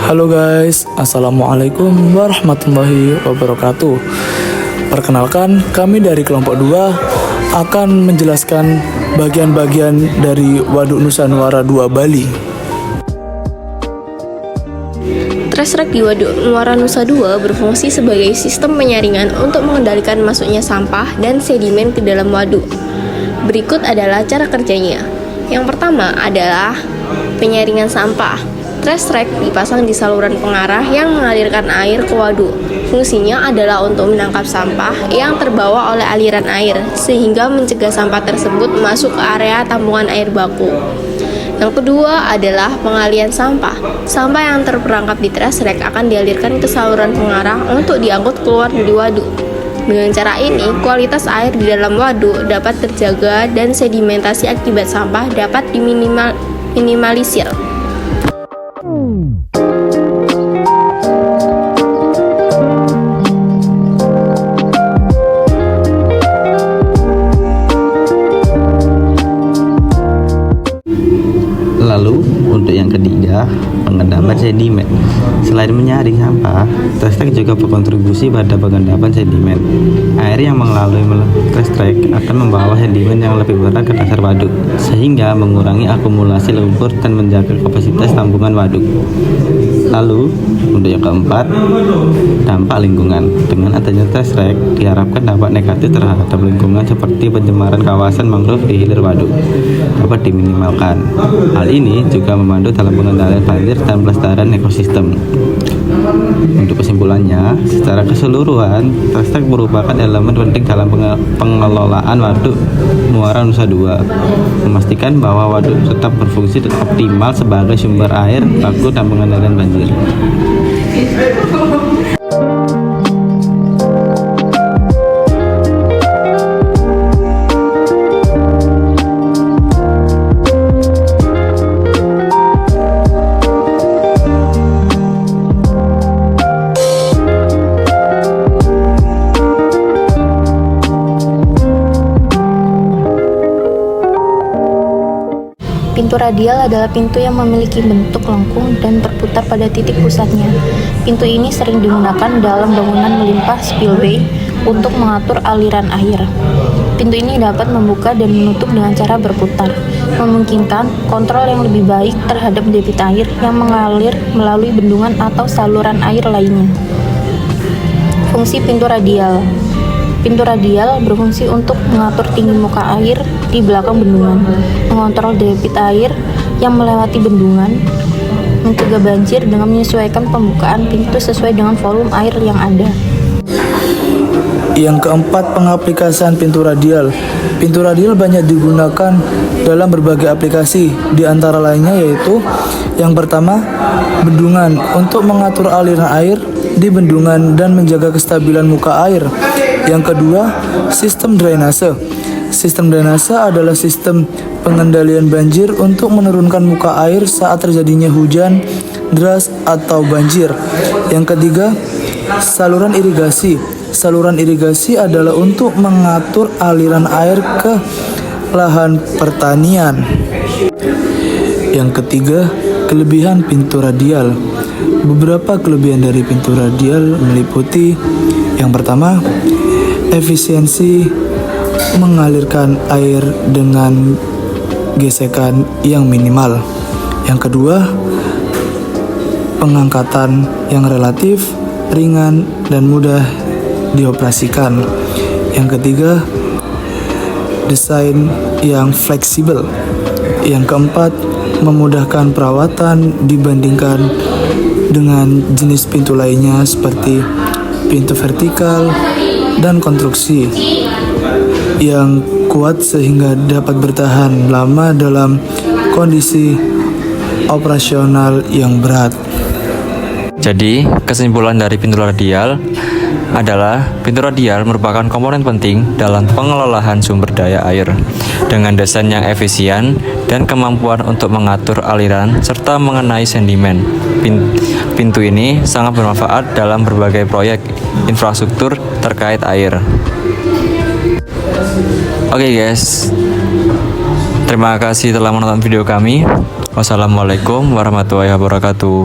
Halo guys, Assalamualaikum warahmatullahi wabarakatuh. Perkenalkan, kami dari kelompok 2 akan menjelaskan bagian-bagian dari Waduk Nusa-Nuara II Bali. Trash-rek di Waduk Muara Nusa II berfungsi sebagai sistem penyaringan untuk mengendalikan masuknya sampah dan sedimen ke dalam waduk. Berikut adalah cara kerjanya. Yang pertama adalah penyaringan sampah. Trash-rek dipasang di saluran pengarah yang mengalirkan air ke waduk. Fungsinya adalah untuk menangkap sampah yang terbawa oleh aliran air, sehingga mencegah sampah tersebut masuk ke area tampungan air baku. Yang kedua adalah pengalian sampah. Sampah yang terperangkap di trash-rek akan dialirkan ke saluran pengarah untuk diangkut keluar dari waduk. Dengan cara ini, kualitas air di dalam waduk dapat terjaga dan sedimentasi akibat sampah dapat diminimalisir. Lalu, untuk yang ketiga, pengendapan sedimen. Selain menyaring sampah, trash-rek juga berkontribusi pada pengendapan sedimen. Air yang melalui trash-rek akan membawa sedimen yang lebih berat ke dasar waduk, sehingga mengurangi akumulasi lumpur dan menjaga kapasitas tampungan waduk. Lalu, untuk yang keempat, dampak lingkungan. Dengan adanya trash-rek, diharapkan dampak negatif terhadap lingkungan seperti pencemaran kawasan mangrove di hilir waduk dapat diminimalkan. Hal ini juga membantu dalam pengendalian banjir dan pelestarian ekosistem. Untuk kesimpulannya, secara keseluruhan, trash-rek merupakan elemen penting dalam pengelolaan waduk Muara Nusa II, memastikan bahwa waduk tetap berfungsi optimal sebagai sumber air baku dan pengendalian banjir. Pintu radial adalah pintu yang memiliki bentuk lengkung dan berputar pada titik pusatnya. Pintu ini sering digunakan dalam bangunan melimpah spillway untuk mengatur aliran air. Pintu ini dapat membuka dan menutup dengan cara berputar, memungkinkan kontrol yang lebih baik terhadap debit air yang mengalir melalui bendungan atau saluran air lainnya. Fungsi pintu radial. Pintu radial berfungsi untuk mengatur tinggi muka air di belakang bendungan, mengontrol debit air yang melewati bendungan, mencegah banjir dengan menyesuaikan pembukaan pintu sesuai dengan volume air yang ada. Yang keempat, pengaplikasian pintu radial. Pintu radial banyak digunakan dalam berbagai aplikasi, di antara lainnya yaitu yang pertama, bendungan untuk mengatur aliran air di bendungan dan menjaga kestabilan muka air. Yang kedua, sistem drainase. Sistem drainase adalah sistem pengendalian banjir untuk menurunkan muka air saat terjadinya hujan deras atau banjir. Yang ketiga, saluran irigasi. Saluran irigasi adalah untuk mengatur aliran air ke lahan pertanian. Yang ketiga, kelebihan pintu radial. Beberapa kelebihan dari pintu radial meliputi yang pertama, efisiensi mengalirkan air dengan gesekan yang minimal. Yang kedua, pengangkatan yang relatif ringan dan mudah dioperasikan. Yang ketiga, desain yang fleksibel. Yang keempat, memudahkan perawatan dibandingkan dengan jenis pintu lainnya seperti pintu vertikal dan konstruksi yang kuat sehingga dapat bertahan lama dalam kondisi operasional yang berat. Jadi, kesimpulan dari pintu radial adalah pintu radial merupakan komponen penting dalam pengelolaan sumber daya air dengan desain yang efisien dan kemampuan untuk mengatur aliran serta mengenai sedimen. Pintu ini sangat bermanfaat dalam berbagai proyek infrastruktur terkait air. Oke guys, terima kasih telah menonton video kami. Wassalamualaikum warahmatullahi wabarakatuh.